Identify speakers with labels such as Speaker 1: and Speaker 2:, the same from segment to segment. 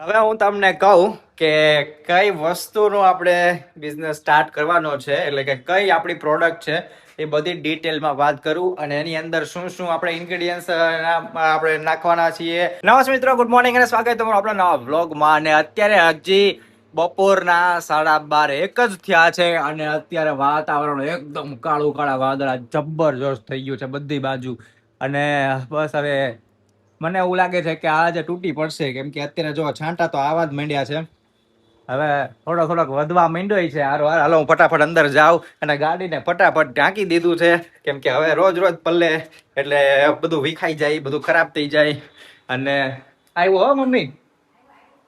Speaker 1: હવે હું તમને કહું કે કઈ વસ્તુનો આપણે બિઝનેસ સ્ટાર્ટ કરવાનો છે, એટલે કે કઈ આપણી પ્રોડક્ટ છે એ બધી ડિટેલમાં વાત કરું અને એની અંદર શું શું આપણે ઇન્ગ્રેડિયન્ટ્સ આપણે નાખવાના છીએ. નમસ્તે મિત્રો, ગુડ મોર્નિંગ અને સ્વાગત તમારું આપણા નવા વ્લોગમાં. અને અત્યારે હજી બપોરના 12:30 એક જ થયા છે અને અત્યારે વાતાવરણ એકદમ કાળું કાળા વાદળા જબરજસ્ત થઈ ગયું છે બધી બાજુ. અને બસ હવે મને એવું લાગે છે કે આજે તૂટી પડશે, કેમ કે અત્યારે જો છાંટા તો આવા જ માંડ્યા છે. હવે થોડોક વધવા માંડ્યો છે. હાલો હું ફટાફટ અંદર જાઉં અને ગાડીને ફટાફટ ઢાંકી દીધું છે, કેમ કે હવે રોજ પલ્લે એટલે બધું વિખાઈ જાય, બધું ખરાબ થઈ જાય. અને આવ્યો હો મમ્મી,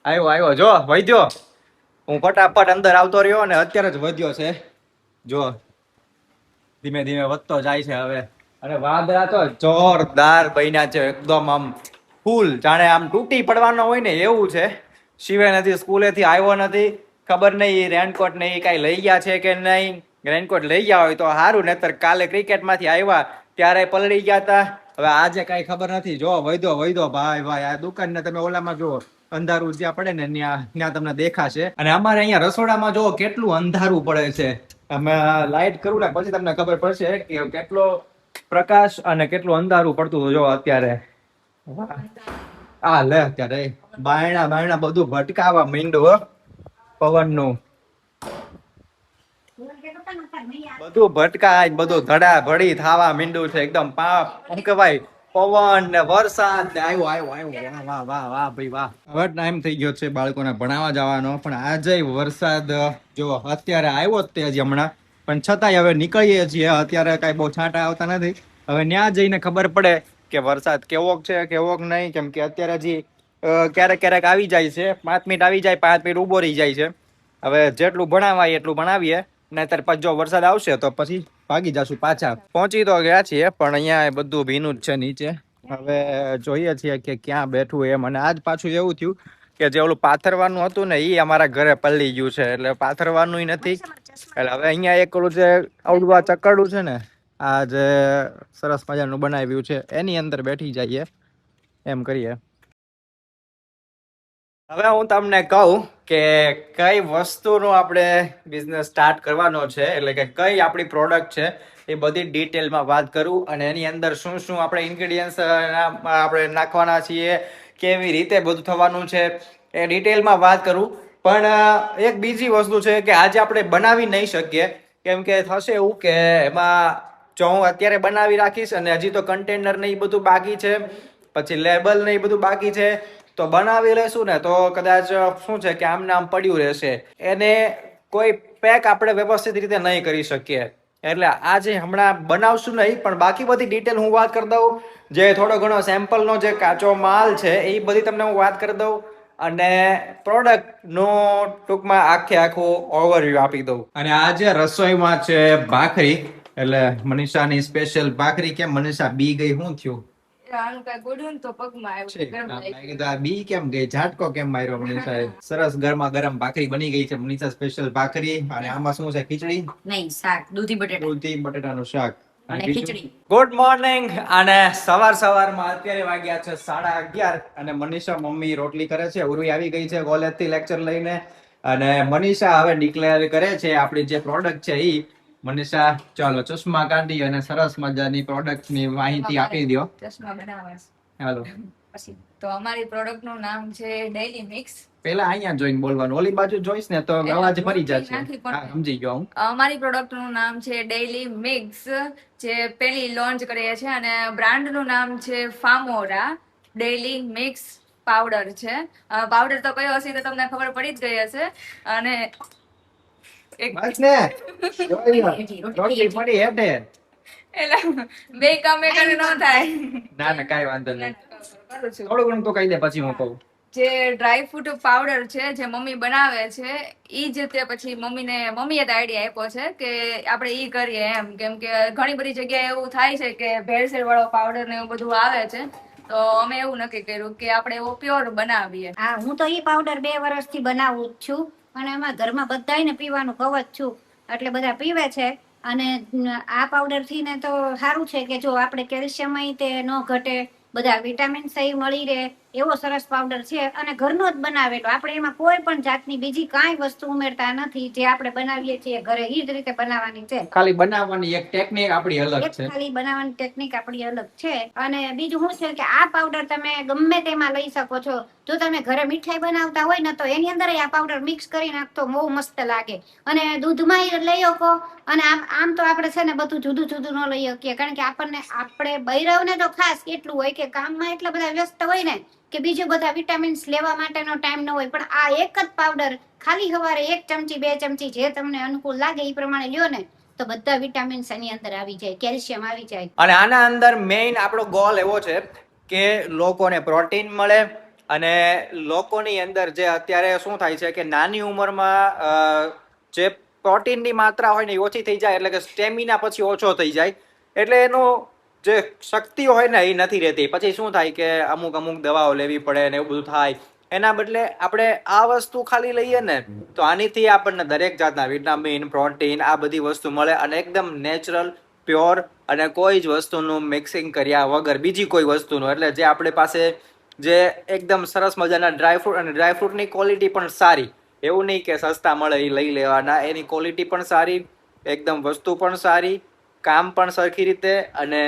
Speaker 1: આવ્યો જો વૈદ્યો. હું ફટાફટ અંદર આવતો રહ્યો અને અત્યારે જ વધ્યો છે. જો ધીમે ધીમે વધતો જાય છે હવે. અને વાદળા તો જોરદાર બન્યા છે, એકદમ આમ ફૂલ જાણે આમ તૂટી પડવાનો હોય ને એવું છે. શિવે નથી, સ્કૂલેથી આવ્યો નથી, ખબર નહીં રેનકોટ ને કઈ લઈ ગયા છે કે નહીં. રેનકોટ લઈ ગયા હોય તો સારું, નહીતર કાલે ક્રિકેટમાંથી આવ્યા ત્યારે પલળી ગયા હતા. હવે આજે કઈ ખબર નથી. જો વૈધો ભાઈ આ દુકાન ને તમે ઓલામાં જુઓ, અંધારું જ્યાં પડે ને ત્યાં તમને દેખાશે. અને અમારે અહીંયા રસોડામાં જો કેટલું અંધારું પડે છે. અમે લાઈટ કરું ને પછી તમને ખબર પડશે કે કેટલો પ્રકાશ અને કેટલું અંધારું પડતું જો અત્યારે. લે અત્યારે બાયણા બધું ભટકાવા માંડ્યું પવનનું. બધું ભટકાય, બધું ધડાધડી થવા માંડ્યું છે એકદમ. શું કહેવાય, પવન ને વરસાદ ને આવ્યો. વાહ ભાઈ વાહ. હવે ટાઈમ થઈ ગયો છે બાળકોને ભણાવવા જવાનો, પણ આજે વરસાદ જો અત્યારે આવ્યો જ તે હજી હમણાં, પણ છતાંય હવે નીકળીએ છીએ. અત્યારે કઈ બહુ છાંટા આવતા નથી. હવે ત્યાં જઈને ખબર પડે કે વરસાદ કેવોક છે કેવોક નહીં, કેમ કે અત્યારે હજી ક્યારેક આવી જાય છે. 5 મિનિટ આવી જાય, 5 મિનિટ ઉભો રહી જાય છે. હવે જેટલું ભણાવાય એટલું ભણાવીએ, નહીતર પછી જો વરસાદ આવશે તો પછી ભાગી જશું પાછા. પહોંચી તો ગયા છીએ, પણ અહીંયા બધું ભીનું જ છે નીચે. હવે જોઈએ છીએ કે ક્યાં બેઠું એમ. અને આજ પાછું એવું થયું કે જે ઓલું પાથરવાનું હતું ને એ અમારા ઘરે પલ્લી ગયું છે, એટલે પાથરવાનું નથી. એટલે હવે અહીંયા એક ઓલું જે અવડું ચકડું છે ને, આ જે સરસ મજાનું બનાવ્યું છે એની અંદર બેઠી જઈએ એમ કરીએ. હવે હું તમને કહું કે કઈ વસ્તુનો આપણે બિઝનેસ સ્ટાર્ટ કરવાનો છે, એટલે કે કઈ આપણી પ્રોડક્ટ છે એ બધી ડિટેલમાં વાત કરું અને એની અંદર શું શું આપણે ઇન્ગ્રેડિયન્ટ્સ આપણે નાખવાના છીએ, કેવી રીતે બધું થવાનું છે એ ડિટેલમાં વાત કરું. પણ એક બીજી વસ્તુ છે કે આજે આપણે બનાવી નહીં શકીએ, કેમ કે થશે એવું કે એમાં જો હું અત્યારે બનાવી રાખીશ અને હજી તો કન્ટેનર ને એ બધું બાકી છે, પછી લેબલ ને એ બધું બાકી છે, તો બનાવી લેશું ને તો કદાચ શું છે કે આમને આમ પડ્યું રહેશે. એને કોઈ પેક આપણે વ્યવસ્થિત રીતે નહીં કરી શકીએ. એટલે આજે હમણાં બનાવશું નહીં, પણ બાકી બધી ડિટેલ હું વાત કરી દઉં. જે થોડો ઘણો સેમ્પલનો જે કાચો માલ છે એ બધી તમને હું વાત કરી દઉં અને પ્રોડક્ટનો ટૂંકમાં આખું ઓવરવ્યુ આપી દઉં. અને આજે રસોઈમાં છે ભાખરી, એટલે મનીષાની સ્પેશિયલ ભાખરી. કેમ મનીષા બી ગઈ, શું થયું? બી કેમ ગઈ, ઝાટકો કેમ માર્યો મનીષાએ? સરસ ગરમા ગરમ ભાખરી બની ગઈ છે, મનીષા સ્પેશિયલ ભાખરી. અને આમાં શું છે, ખીચડી નહીં, શાક, દૂધી બટેટાનું શાક અને ખીચડી. Good morning. અને સવારમાં અત્યારે વાગ્યા છે 11:30 અને મનીષા મમ્મી રોટલી કરે છે. ઉર્વી આવી ગઈ છે કોલેજ થી લેક્ચર લઈને, અને મનીષા હવે ડિક્લેર કરે છે આપણી જે પ્રોડક્ટ છે ઈ. મનીષા ચાલો ચશ્મા કાઢી અને સરસ મજાની પ્રોડક્ટ ની માહિતી આપી દો. ચશ્મા બનાવવા હાલો. પછી તો અમારી પ્રોડક્ટ નું નામ છે ડેઈલી મિક્સ. પેલા અહીંયા જોઈને બોલવાનું, ઓલી બાજુ જોઈશ ને તો અવાજ ફરી જશે. હા, સમજી ગયો હું. અમારી પ્રોડક્ટ નું નામ છે ડેઈલી મિક્સ, જે પેલી લોન્ચ કરીએ છે, અને બ્રાન્ડ નું નામ છે ફામોરા ડેઈલી મિક્સ પાવડર છે. પાવડર તો કયો હશે તો તમને ખબર પડી જ ગઈ હશે. અને બસ ને રોટલી પડી હેઠે, એટલે બે કામ એકને ન થાય. ના કાઈ વાંધો નહીં, થોડું ઘણું તો કહી દે પછી હું કહું. જે ડ્રાય ફ્રૂટ પાવડર છે જે મમ્મી બનાવે છે ઈ જ તે પછી મમ્મીએ તો આઈડિયા આપ્યો છે કે આપણે ઈ કરીએ એમ, કેમ કે ઘણી બધી જગ્યાએ એવું થાય છે કે ભેળસેળ વાળો પાવડર ને એવું બધું આવે છે, તો અમે એવું નક્કી કર્યું કે આપણે એવો પ્યોર બનાવીએ.
Speaker 2: હા, હું તો ઈ પાવડર 2 વર્ષથી બનાવું જ છું અને એમાં ઘરમાં બધાયને પીવાનું કહું જ છું, એટલે બધા પીવે છે. અને આ પાવડર થી ને તો સારું છે કે જો આપણે કેલ્શિયમ તે ન ઘટે, બધા વિટામિન્સ મળી રહે, એવો સરસ પાવડર છે અને ઘરનો જ બનાવેલો. આપણે એમાં કોઈ પણ જાતની બીજી કાંઈ વસ્તુ ઉમેરતા નથી. જે આપણે બનાવીએ છીએ ઘરે એ જ રીતે બનાવવાની છે.
Speaker 1: ખાલી બનાવવાની એક ટેકનિક આપણી અલગ
Speaker 2: એક
Speaker 1: છે.
Speaker 2: ખાલી બનાવવાની ટેકનિક આપણી અલગ છે. અને બીજું શું છે કે આ પાવડર તમે ગમે તેમાં લઈ શકો છો. જો તમે ઘરે મીઠાઈ બનાવતા હોય ને તો એની અંદર આ પાવડર મિક્સ કરી નાખતો બહુ મસ્ત લાગે. અને દૂધમાં લઈ શકો. અને આમ તો આપણે છે ને બધું જુદું જુદું ન લઈ શકીએ, કારણ કે આપણે બૈરવને તો ખાસ એટલું હોય કે કામમાં એટલા બધા વ્યસ્ત હોય ને કે બીજું બધા વિટામિન્સ લેવા માટેનો ટાઈમ ન હોય. પણ આ એક જ પાવડર ખાલી સવારે 1 ચમચી 2 ચમચી જે તમને અનુકૂળ લાગે એ પ્રમાણે લ્યો ને તો બધા વિટામિન્સ એની અંદર આવી જાય, કેલ્શિયમ આવી જાય.
Speaker 1: અને આના અંદર મેઇન આપણો ગોલ એવો છે કે લોકોને પ્રોટીન મળે અને લોકોની અંદર જે અત્યારે શું થાય છે કે નાની ઉંમરમાં જે પ્રોટીનની માત્રા હોય ને એ ઓછી થઈ જાય, એટલે કે સ્ટેમિના પછી ઓછો થઈ જાય, એટલે એનો જે શક્તિ હોય ને એ નથી રહેતી. પછી શું થાય કે અમુક દવાઓ લેવી પડે ને એવું બધું થાય. એના બદલે આપણે આ વસ્તુ ખાલી લઈએ ને તો આનીથી આપણને દરેક જાતના વિટામિન, પ્રોટીન આ બધી વસ્તુ મળે અને એકદમ નેચરલ, પ્યોર અને કોઈ જ વસ્તુનું મિક્સિંગ કર્યા વગર બીજી કોઈ વસ્તુનું. એટલે જે આપણી પાસે જે એકદમ સરસ મજાના ડ્રાયફ્રૂટ, અને ડ્રાયફ્રૂટની ક્વોલિટી પણ સારી, એવું નહીં કે સસ્તા મળે એ લઈ લેવાના, એની ક્વોલિટી પણ સારી, એકદમ વસ્તુ પણ સારી, કામ પણ સરખી રીતે, અને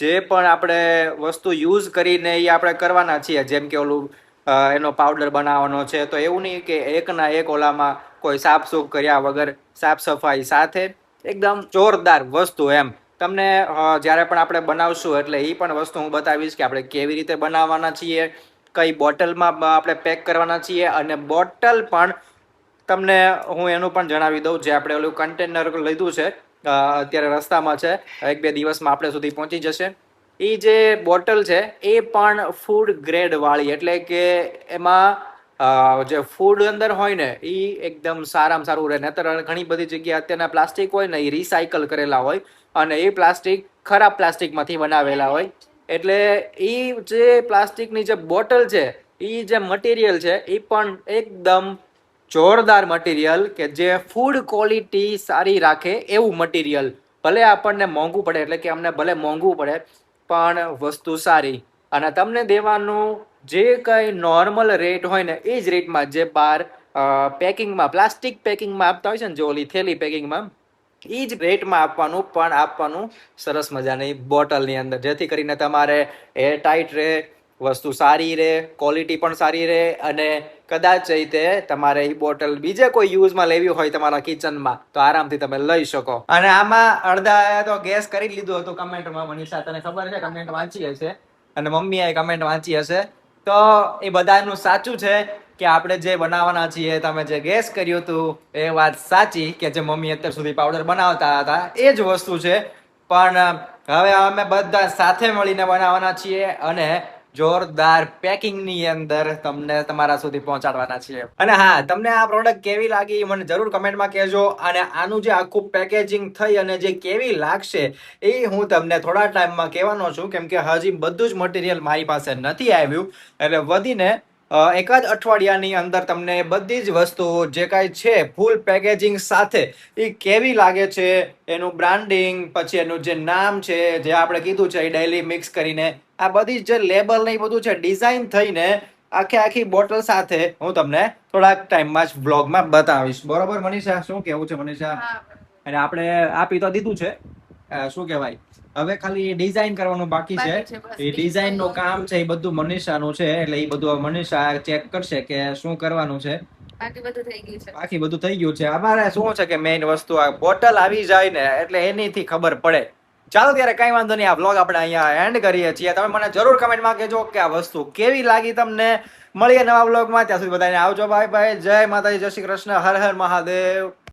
Speaker 1: જે પણ આપણે વસ્તુ યુઝ કરીને એ આપણે કરવાના છીએ, જેમ કે ઓલું એનો પાવડર બનાવવાનો છે તો એવું નહીં કે એકના એક ઓલામાં કોઈ સાફસૂફ કર્યા વગર, સાફ સફાઈ સાથે એકદમ જોરદાર વસ્તુ. એમ તમને જ્યારે પણ આપણે બનાવશું એટલે એ પણ વસ્તુ હું બતાવીશ કે આપણે કેવી રીતે બનાવવાના છીએ, કઈ બોટલમાં આપણે પેક કરવાના છીએ, અને બોટલ પણ તમને હું એનું પણ જણાવી દઉં. જે આપણે ઓલું કન્ટેનર લીધું છે અત્યારે રસ્તામાં છે, 1-2 દિવસમાં આપણે સુધી પહોંચી જશે. એ જે બોટલ છે એ પણ ફૂડ ગ્રેડ વાળી, એટલે કે એમાં જે ફૂડ અંદર હોય ને એ એકદમ સારામાં સારું રહે. નહીતર ઘણી બધી જગ્યાએ અત્યારના પ્લાસ્ટિક હોય ને એ રિસાયકલ કરેલા હોય અને એ પ્લાસ્ટિક ખરાબ પ્લાસ્ટિકમાંથી બનાવેલા હોય. એટલે એ જે પ્લાસ્ટિકની જે બોટલ છે એ જે મટીરિયલ છે એ પણ એકદમ જોરદાર મટીરિયલ, કે જે ફૂડ ક્વોલિટી સારી રાખે એવું મટીરિયલ. ભલે આપણને મોંઘું પડે, એટલે કે અમને ભલે મોંઘું પડે પણ વસ્તુ સારી, અને તમને દેવાનું જે કંઈ નોર્મલ રેટ હોય ને એ જ રેટમાં, જે બહાર પેકિંગમાં પ્લાસ્ટિક પેકિંગમાં આપતા હોય છે ને, જે ઓલી થેલી પેકિંગમાં, એ જ રેટમાં આપવાનું સરસ મજાની બોટલની અંદર, જેથી કરીને તમારે એ ટાઈટ રહે, વસ્તુ સારી રહે, ક્વોલિટી પણ સારી રહે, અને કદાચ તે તમારે એ બોટલ બીજે કોઈ યુઝમાં લેવી હોય તમારા કિચનમાં તો આરામથી તમે લઈ શકો. અને આમાં અડધા તો ગેસ કરી લીધું હતું કમેન્ટમાં. મનીષા, તને ખબર છે, કમેન્ટ વાંચી હશે અને મમ્મીએ કમેન્ટ વાંચી હશે, તો એ બધાનું સાચું છે કે આપણે જે બનાવવાના છીએ, તમે જે ગેસ કર્યું હતું એ વાત સાચી, કે જે મમ્મી અત્યાર સુધી પાવડર બનાવતા હતા એ જ વસ્તુ છે. પણ હવે અમે બધા સાથે મળીને બનાવવાના છીએ અને જોરદાર પેકિંગની અંદર તમને તમારા સુધી પહોંચાડવાના છીએ. અને હા, તમને આ પ્રોડક્ટ કેવી લાગી મને જરૂર કમેન્ટમાં કહેજો. અને આનું જે આખું પેકેજિંગ થઈ અને જે કેવી લાગશે એ હું તમને થોડા ટાઈમમાં કહેવાનો છું, કેમ કે હજી બધું જ મટીરિયલ મારી પાસે નથી આવ્યું. એટલે વધીને એક જ અઠવાડિયાની અંદર તમને બધી જ વસ્તુઓ જે કાંઈ છે ફૂલ પેકેજિંગ સાથે એ કેવી લાગે છે, એનું બ્રાન્ડિંગ, પછી એનું જે નામ છે, જે આપણે કીધું છે એ ડેઈલી મિક્સ કરીને, આ બધી જે લેબલ ને એ બધું છે ડિઝાઇન થઈને આખી બોટલ સાથે હું તમને થોડાક ટાઈમમાં જ બ્લોગમાં બતાવીશ. બરોબર મનીષા? શું કેવું છે મનીષા? અને આપણે આપી તો દીધું છે, શું કહેવાય, હવે ખાલી ડિઝાઇન કરવાનું બાકી છે. એ ડિઝાઇન નું કામ છે એ બધું મનીષાનું છે, એટલે એ બધું મનીષા ચેક કરશે કે શું કરવાનું છે. બાકી બધું થઈ ગયું છે. અમારે શું છે કે મેઇન વસ્તુ આ બોટલ આવી જાય ને એટલે એનીથી ખબર પડે. ચાલો ત્યારે કઈ વાંધો નહીં, આ વ્લોગ આપણે અહીંયા એન્ડ કરીએ છીએ. તમે મને જરૂર કમેન્ટમાં કહેજો કે આ વસ્તુ કેવી લાગી તમને. મળીએ નવા વ્લોગમાં, ત્યાં સુધી બધાને આવજો, બાય બાય, જય માતાજી, જય શ્રી કૃષ્ણ, હર હર મહાદેવ.